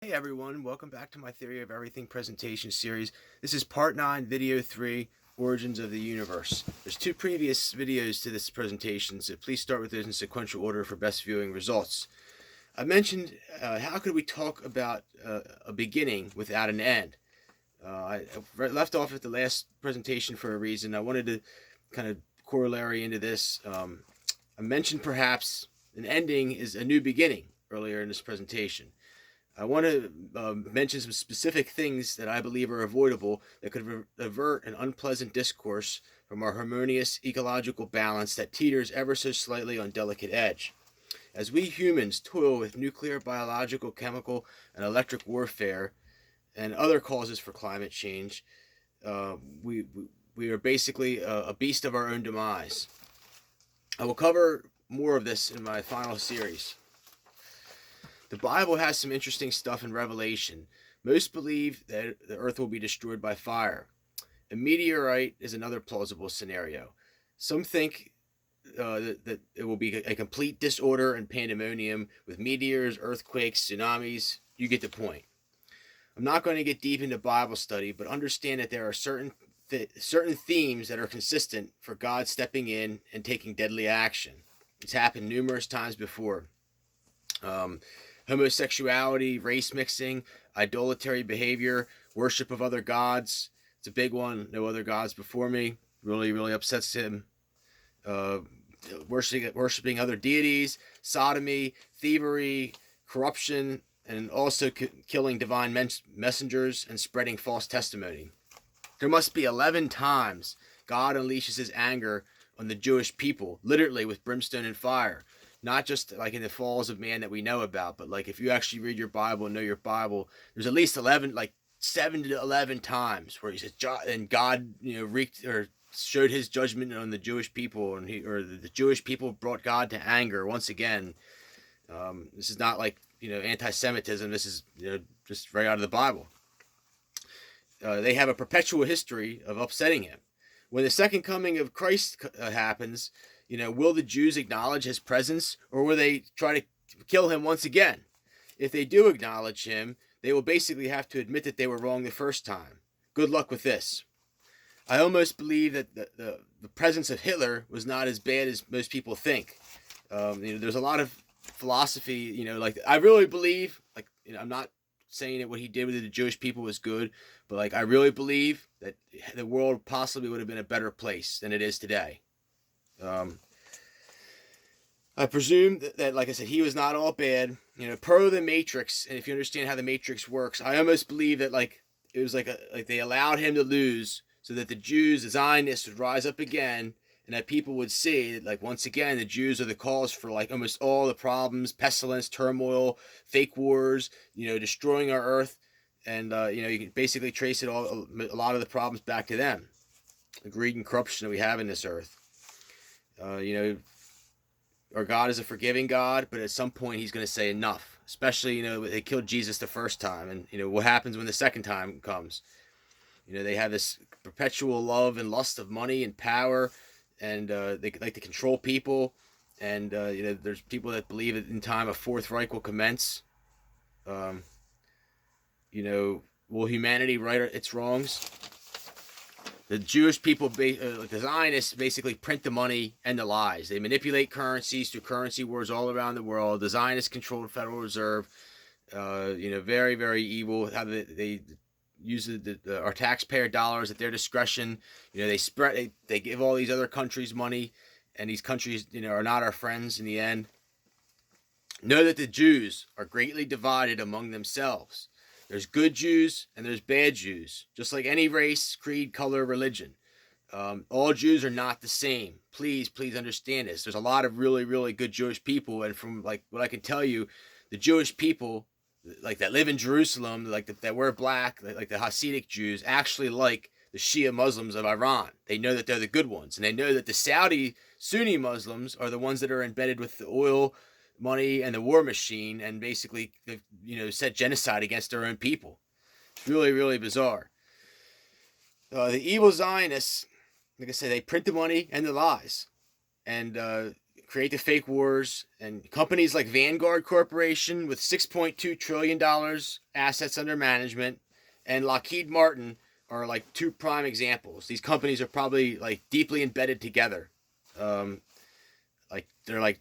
Hey everyone, welcome back to my Theory of Everything presentation series. This is part 9, video 3, Origins of the Universe. There's two previous videos to this presentation, so please start with those in sequential order for best viewing results. I mentioned how could we talk about a beginning without an end. I left off at the last presentation for a reason. I wanted to kind of corollary into this. I mentioned perhaps an ending is a new beginning earlier in this presentation. I want to mention some specific things that I believe are avoidable that could avert an unpleasant discourse from our harmonious ecological balance that teeters ever so slightly on delicate edge. As we humans toil with nuclear, biological, chemical, and electric warfare and other causes for climate change, we are basically a beast of our own demise. I will cover more of this in my final series. The Bible has some interesting stuff in Revelation. Most believe that the earth will be destroyed by fire. A meteorite is another plausible scenario. Some think that it will be a complete disorder and pandemonium with meteors, earthquakes, tsunamis. You get the point. I'm not going to get deep into Bible study, but understand that there are certain themes that are consistent for God stepping in and taking deadly action. It's happened numerous times before. Homosexuality, race mixing, idolatry behavior, worship of other gods. It's a big one. No other gods before me. Really upsets him. Worshipping other deities, sodomy, thievery, corruption, and also killing divine messengers and spreading false testimony. There must be 11 times God unleashes his anger on the Jewish people, literally with brimstone and fire. Not just like in the falls of man that we know about, but like if you actually read your Bible and know your Bible, there's at least 11, like 7 to 11 times where he says, and God, wreaked or showed his judgment on the Jewish people, and the Jewish people brought God to anger once again. This is not like anti-Semitism. This is just right out of the Bible. They have a perpetual history of upsetting him. When the second coming of Christ happens, will the Jews acknowledge his presence, or will they try to kill him once again? If they do acknowledge him, they will basically have to admit that they were wrong the first time. Good luck with this. I almost believe that the presence of Hitler was not as bad as most people think. There's a lot of philosophy, like I really believe, I'm not saying that what he did with the Jewish people was good, but I really believe that the world possibly would have been a better place than it is today. I presume that, like I said, he was not all bad. Per the Matrix, and if you understand how the Matrix works, I almost believe that it was like they allowed him to lose so that the Jews, the Zionists, would rise up again, and that people would see that once again the Jews are the cause for almost all the problems, pestilence, turmoil, fake wars, destroying our earth, and you can basically trace a lot of the problems back to them, the greed and corruption that we have in this earth. Our God is a forgiving God, but at some point he's going to say enough. Especially, they killed Jesus the first time, and what happens when the second time comes? They have this perpetual love and lust of money and power, and they like to control people. And there's people that believe that in time a Fourth Reich will commence. Will humanity right its wrongs? The Jewish people, the Zionists, basically print the money and the lies. They manipulate currencies through currency wars all around the world. The Zionists control the Federal Reserve. Very, very evil. How they use our taxpayer dollars at their discretion. They give all these other countries money, and these countries, are not our friends in the end. Know that the Jews are greatly divided among themselves. There's good Jews and there's bad Jews, just like any race, creed, color, religion. All Jews are not the same. Please understand this. There's a lot of really, really good Jewish people, and from what I can tell you, the Jewish people that live in Jerusalem, that wear black, like the Hasidic Jews, actually like the Shia Muslims of Iran. They know that they're the good ones, and they know that the Saudi Sunni Muslims are the ones that are embedded with the oil money and the war machine, and basically set genocide against their own people. It's really, really bizarre. The evil Zionists, like I said, they print the money and the lies, and create the fake wars, and companies like Vanguard Corporation with $6.2 trillion assets under management and Lockheed Martin are like two prime examples. These companies are probably like deeply embedded together. Like they're like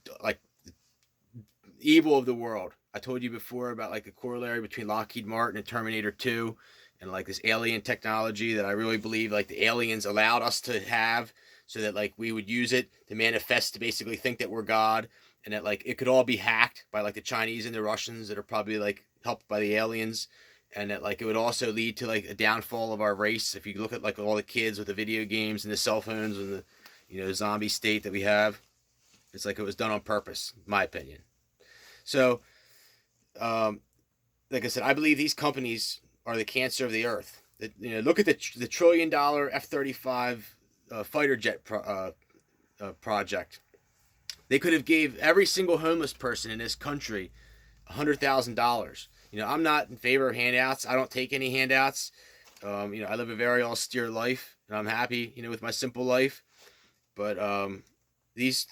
evil of the world. I told you before about like the corollary between Lockheed Martin and Terminator 2 and like this alien technology that I really believe like the aliens allowed us to have so that like we would use it to manifest, to basically think that we're God, and that like it could all be hacked by like the Chinese and the Russians that are probably like helped by the aliens, and that like it would also lead to like a downfall of our race. If you look at like all the kids with the video games and the cell phones and the, you know, zombie state that we have, it's like it was done on purpose, in my opinion. So, like I said, I believe these companies are the cancer of the earth. That, you know, look at the $1 trillion F-35 fighter jet project. They could have gave every single homeless person in this country $100,000. You know, I'm not in favor of handouts. I don't take any handouts. You know, I live a very austere life, and I'm happy, you know, with my simple life. But these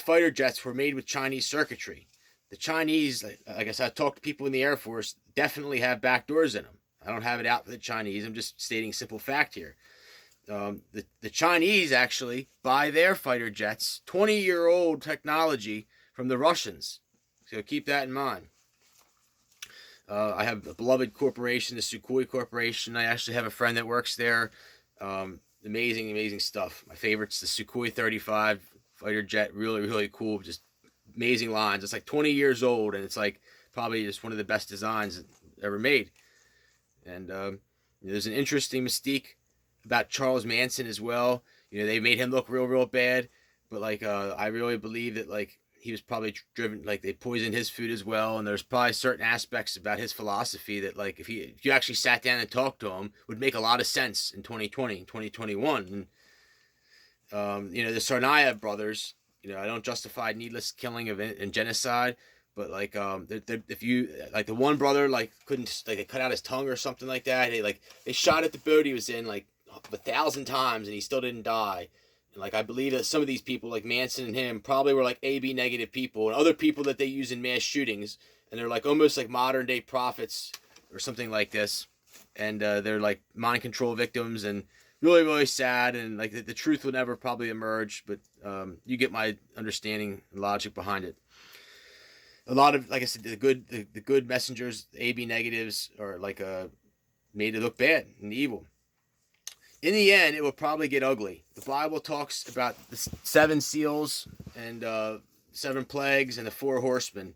fighter jets were made with Chinese circuitry. The Chinese, like I said, I've talked to people in the Air Force, definitely have back doors in them. I don't have it out for the Chinese. I'm just stating simple fact here. The Chinese actually buy their fighter jets, 20-year-old technology from the Russians. So keep that in mind. I have a beloved corporation, the Sukhoi Corporation. I actually have a friend that works there. Amazing, amazing stuff. My favorite's the Sukhoi 35 fighter jet. Really, really cool. Just amazing lines. It's like 20 years old, and it's like probably just one of the best designs ever made. And there's an interesting mystique about Charles Manson as well. You know, they made him look real, real bad, but like I really believe that like he was probably driven, like they poisoned his food as well, and there's probably certain aspects about his philosophy that like if you actually sat down and talked to him, would make a lot of sense in 2020, 2021. And you know, the Sarnaya brothers, you know, I don't justify needless killing and genocide, but like if you like the one brother like couldn't, like they cut out his tongue or something like that. They shot at the boat he was in like 1,000 times and he still didn't die. And like I believe that some of these people like Manson and him probably were like AB negative people and other people that they use in mass shootings, and they're like almost like modern day prophets or something like this, and they're like mind control victims, and really, really sad, and like the truth will never probably emerge, but you get my understanding and logic behind it. A lot of, like I said, the good messengers, AB negatives, are like made to look bad and evil. In the end, it will probably get ugly. The Bible talks about the 7 seals and 7 plagues and the 4 horsemen.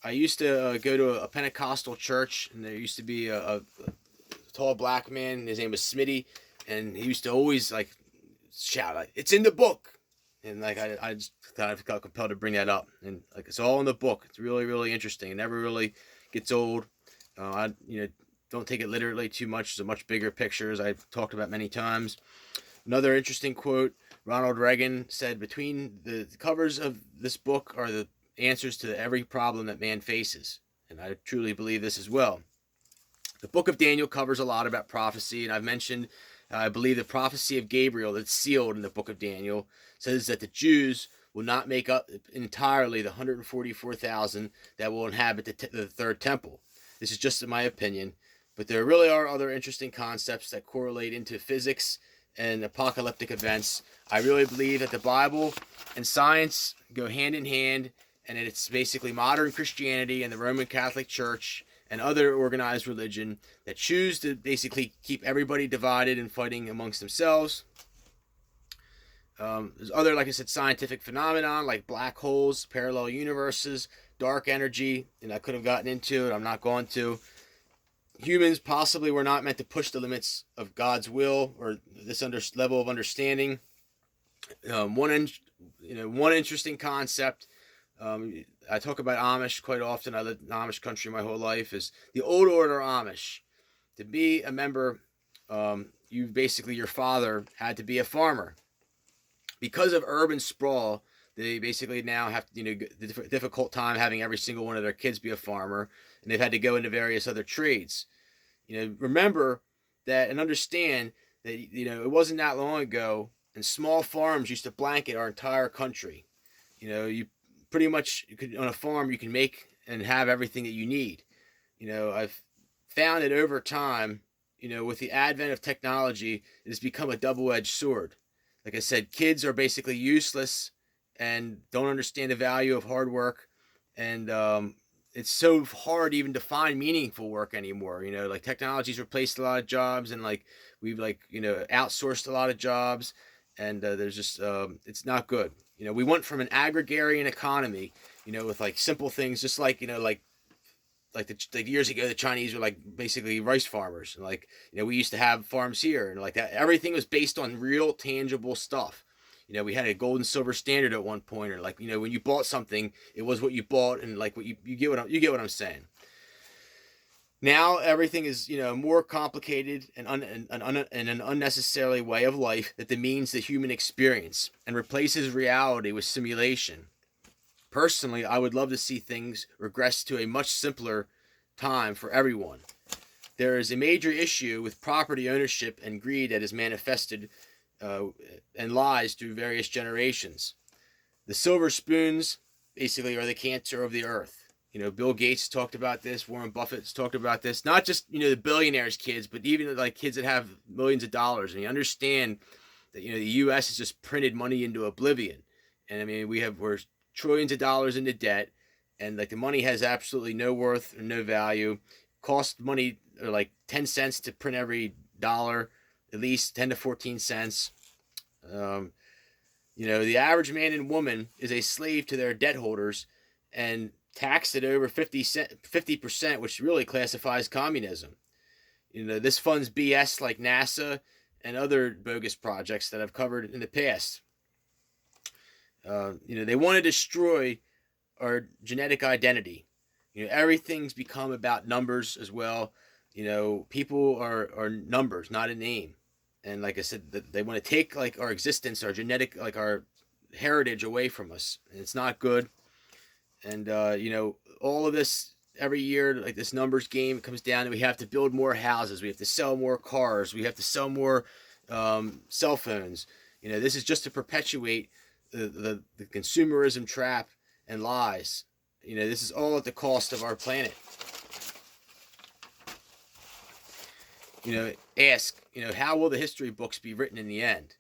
I used to go to a Pentecostal church, and there used to be a tall black man. His name was Smitty, and he used to always like shout, like, "It's in the book," and like I just kind of got compelled to bring that up, and like it's all in the book. It's really, really interesting. It never really gets old. Don't take it literally too much. There's a much bigger picture, as I've talked about many times. Another interesting quote: Ronald Reagan said, "Between the covers of this book are the answers to every problem that man faces," and I truly believe this as well. The book of Daniel covers a lot about prophecy, and I've mentioned, I believe the prophecy of Gabriel that's sealed in the book of Daniel says that the Jews will not make up entirely the 144,000 that will inhabit the third temple. This is just in my opinion, but there really are other interesting concepts that correlate into physics and apocalyptic events. I really believe that the Bible and science go hand in hand, and it's basically modern Christianity and the Roman Catholic Church and other organized religion that choose to basically keep everybody divided and fighting amongst themselves. There's other, like I said, scientific phenomenon like black holes, parallel universes, dark energy, and I could have gotten into it. I'm not going to. Humans possibly were not meant to push the limits of God's will or this level of understanding. One interesting concept. I talk about Amish quite often. I lived in Amish country my whole life. Is the old order Amish. To be a member, your father had to be a farmer. Because of urban sprawl, they basically now have the difficult time having every single one of their kids be a farmer, and they've had to go into various other trades. Remember that and understand that it wasn't that long ago, and small farms used to blanket our entire country. You pretty much, you could, on a farm, you can make and have everything that you need. I've found that over time, with the advent of technology, it has become a double-edged sword. Like I said, kids are basically useless and don't understand the value of hard work, and it's so hard even to find meaningful work anymore. Like technology's replaced a lot of jobs, and like we've outsourced a lot of jobs, and there's just it's not good. We went from an agrarian economy, with like simple things, just like like years ago, the Chinese were like basically rice farmers. And like, we used to have farms here, and like that, everything was based on real tangible stuff. We had a gold and silver standard at one point, or like, when you bought something, it was what you bought, and like what you get what I'm saying. Now everything is, more complicated and an unnecessarily way of life that demeans the human experience and replaces reality with simulation. Personally, I would love to see things regress to a much simpler time for everyone. There is a major issue with property ownership and greed that is manifested and lies through various generations. The silver spoons basically are the cancer of the earth. Bill Gates talked about this. Warren Buffett's talked about this. Not just, the billionaires' kids, but even like kids that have millions of dollars. And you understand that, the U.S. has just printed money into oblivion. And I mean, we're trillions of dollars into debt, and like the money has absolutely no worth or no value. Cost money or like 10 cents to print every dollar, at least 10 to 14 cents. The average man and woman is a slave to their debt holders and taxed at over 50%, which really classifies communism. This funds BS like NASA and other bogus projects that I've covered in the past. They want to destroy our genetic identity. Everything's become about numbers as well. People are numbers, not a name. And like I said, they want to take like our existence, our genetic, like our heritage away from us. And it's not good. And, all of this every year, like this numbers game, comes down to we have to build more houses. We have to sell more cars. We have to sell more cell phones. This is just to perpetuate the consumerism trap and lies. This is all at the cost of our planet. Ask, how will the history books be written in the end?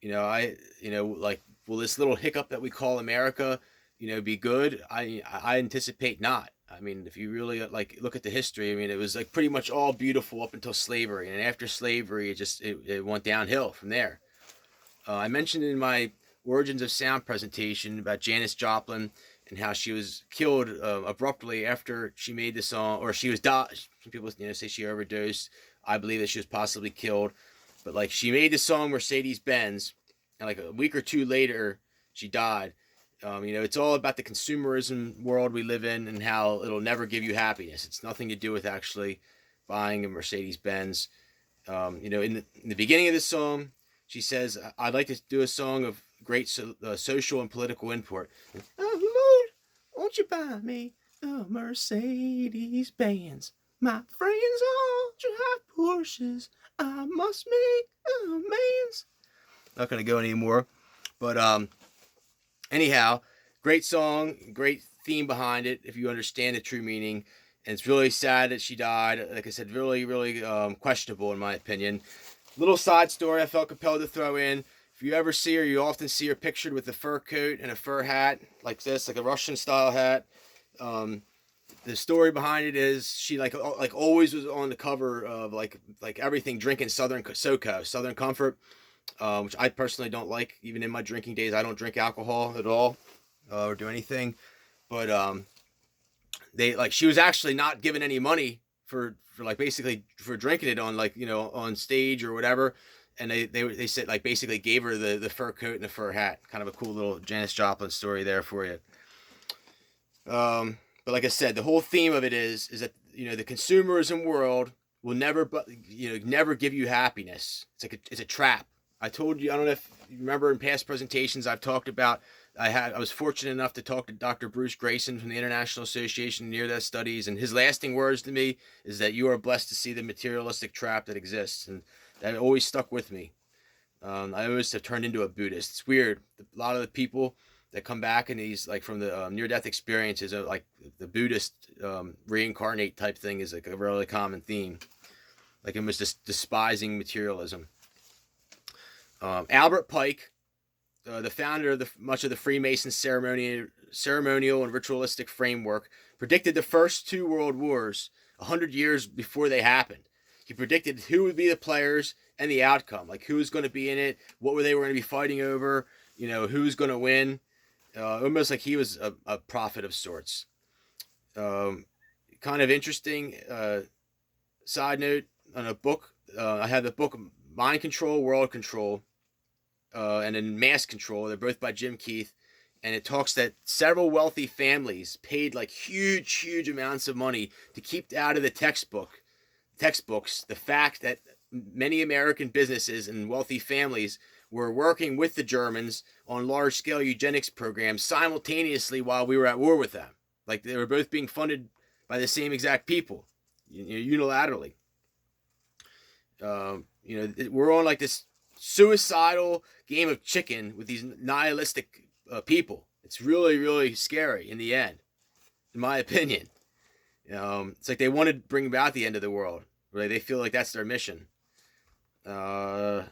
Like, will this little hiccup that we call America, be good? I anticipate not. I mean, if you really like look at the history, I mean, it was like pretty much all beautiful up until slavery, and after slavery, it went downhill from there. I mentioned in my Origins of Sound presentation about Janice Joplin and how she was killed abruptly after she made the song, or she was died. Some people say she overdosed. I believe that she was possibly killed, but like she made the song Mercedes Benz, and like a week or two later she died. It's all about the consumerism world we live in and how it'll never give you happiness. It's nothing to do with actually buying a Mercedes Benz. In the beginning of the song, she says, "I'd like to do a song of great social and political import. Oh Lord, won't you buy me a Mercedes Benz? My friends all drive Porsches. I must make amends." Not gonna go anymore, but anyhow, great song, great theme behind it if you understand the true meaning. And it's really sad that she died. Like I said, really, really questionable in my opinion. Little side story I felt compelled to throw in. If you ever see her, you often see her pictured with a fur coat and a fur hat like this, like a Russian style hat. The story behind it is she like always was on the cover of like everything drinking Southern SoCo, Southern Comfort, which I personally don't like. Even in my drinking days, I don't drink alcohol at all or do anything. But she was actually not given any money for like basically for drinking it on on stage or whatever. And they said like basically gave her the fur coat and the fur hat. Kind of a cool little Janis Joplin story there for you. But like I said, the whole theme of it is that the consumerism world will never never give you happiness. It's a trap. I told you, I don't know if you remember in past presentations I've talked about. I was fortunate enough to talk to Dr. Bruce Grayson from the International Association of Near-Death Studies, and his lasting words to me is that you are blessed to see the materialistic trap that exists, and that always stuck with me. I always have turned into a Buddhist. It's weird. A lot of the people that come back in these, like, from the near-death experiences, like the Buddhist reincarnate type thing is like a really common theme. Like, it was just despising materialism. Albert Pike, the founder of much of the Freemason ceremonial and ritualistic framework, predicted the first two world wars 100 years before they happened. He predicted who would be the players and the outcome, like who was going to be in it, what were they going to be fighting over, who's going to win. Almost like he was a prophet of sorts. Kind of interesting side note on a book. I have the book Mind Control, World Control, and then Mass Control. They're both by Jim Keith. And it talks that several wealthy families paid like huge amounts of money to keep out of the textbooks the fact that many American businesses and wealthy families were working with the Germans on large-scale eugenics programs simultaneously while we were at war with them. Like, they were both being funded by the same exact people, unilaterally. We're on like this suicidal game of chicken with these nihilistic people. It's really scary in the end, in my opinion. It's like they want to bring about the end of the world, right? They feel like that's their mission. So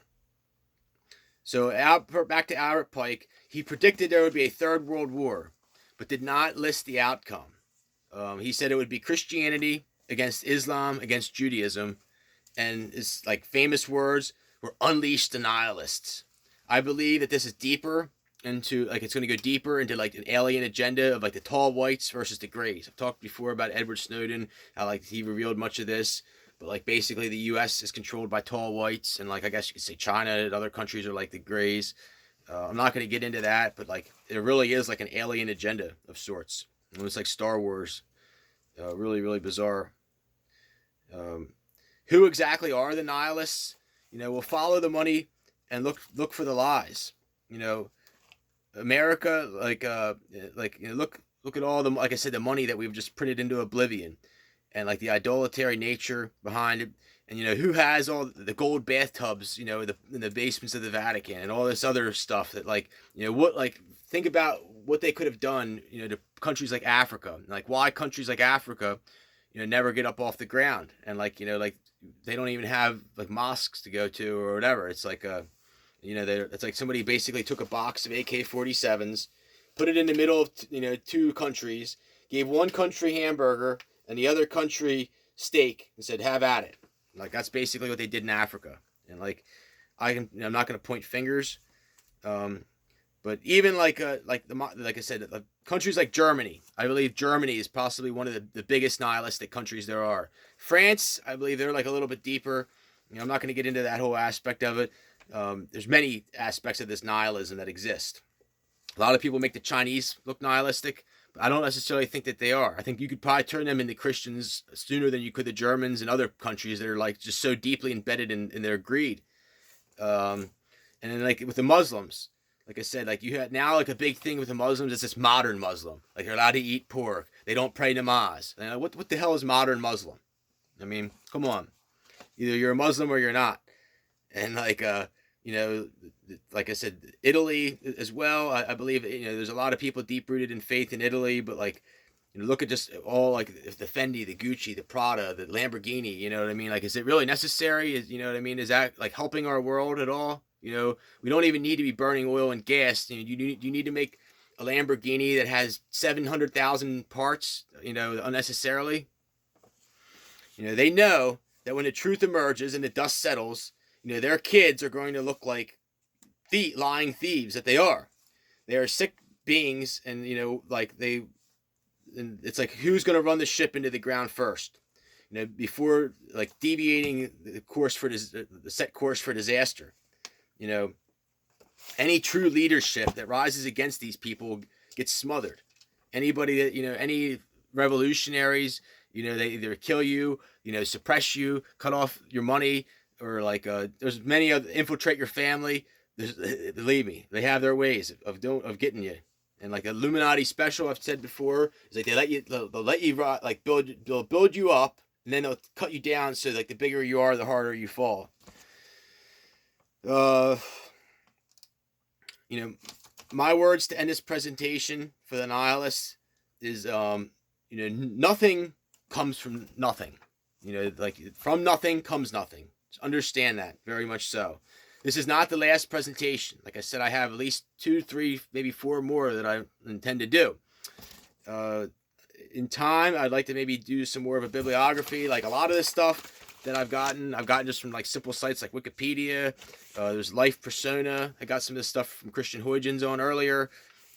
back to Albert Pike, he predicted there would be a third world war, but did not list the outcome. He said it would be Christianity against Islam against Judaism, and his like famous words were "unleash the nihilists." I believe that this is deeper into, like, it's going to go deeper into like an alien agenda of like the tall whites versus the grays. I've talked before about Edward Snowden, how like he revealed much of this, but like basically the U.S. is controlled by tall whites, and like I guess you could say China and other countries are like the grays. I'm not going to get into that, but like it really is like an alien agenda of sorts. It's like Star Wars. Really bizarre. Who exactly are the nihilists? We'll follow the money and look for the lies. America, look at all the, like I said, the money that we've just printed into oblivion, and like the idolatry nature behind it, and who has all the gold bathtubs, in the basements of the Vatican, and all this other stuff that think about what they could have done, to countries like Africa, and like why countries like Africa, never get up off the ground, and like they don't even have like mosques to go to or whatever. It's like it's like somebody basically took a box of AK-47s, put it in the middle of two countries, gave one country hamburger and the other country steak, and said, "Have at it." Like, that's basically what they did in Africa. And like, I'm not going to point fingers, but even like I said, countries like Germany, I believe Germany is possibly one of the biggest nihilistic countries there are. France, I believe they're like a little bit deeper. I'm not going to get into that whole aspect of it. There's many aspects of this nihilism that exist. A lot of people make the Chinese look nihilistic, but I don't necessarily think that they are. I think you could probably turn them into Christians sooner than you could the Germans and other countries that are like just so deeply embedded in their greed. And then like with the Muslims, like I said, like you had now like a big thing with the Muslims is this modern Muslim. Like they're allowed to eat pork. They don't pray namaz. And what the hell is modern Muslim? I mean, come on. Either you're a Muslim or you're not. And like like I said, Italy as well. I believe there's a lot of people deep rooted in faith in Italy, but like look at just all like the Fendi, the Gucci, the Prada, the Lamborghini. You know what I mean? Like, is it really necessary? Is what I mean? Is that like helping our world at all? We don't even need to be burning oil and gas. You need to make a Lamborghini that has 700,000 parts. Unnecessarily. They know that when the truth emerges and the dust settles, their kids are going to look like lying thieves that they are. They are sick beings, and and it's like, who's going to run the ship into the ground first? Before like deviating the set course for disaster. Any true leadership that rises against these people gets smothered. Anybody that any revolutionaries, they either kill you, suppress you, cut off your money, or like there's many other, infiltrate your family. Believe me, they have their ways of getting you. And like Illuminati special, I've said before, is like they'll let you like build you up, and then they'll cut you down, so like the bigger you are, the harder you fall. my words to end this presentation for the nihilists is, nothing comes from nothing. Like from nothing comes nothing. Just understand that, very much so. This is not the last presentation. Like I said, I have at least 2, 3, maybe 4 more that I intend to do. In time, I'd like to maybe do some more of a bibliography. Like a lot of this stuff that I've gotten just from like simple sites like Wikipedia. There's Life Persona. I got some of this stuff from Christian Huygens on earlier.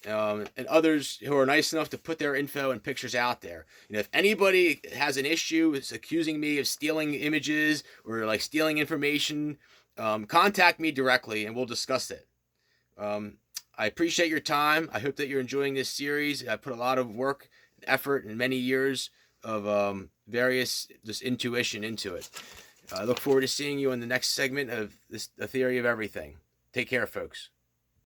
And others who are nice enough to put their info and pictures out there. If anybody has an issue is accusing me of stealing images or like stealing information, contact me directly and we'll discuss it. I appreciate your time. I hope that you're enjoying this series. I put a lot of work and effort and many years of various just intuition into it. I look forward to seeing you in the next segment of this, The Theory of Everything. Take care, folks.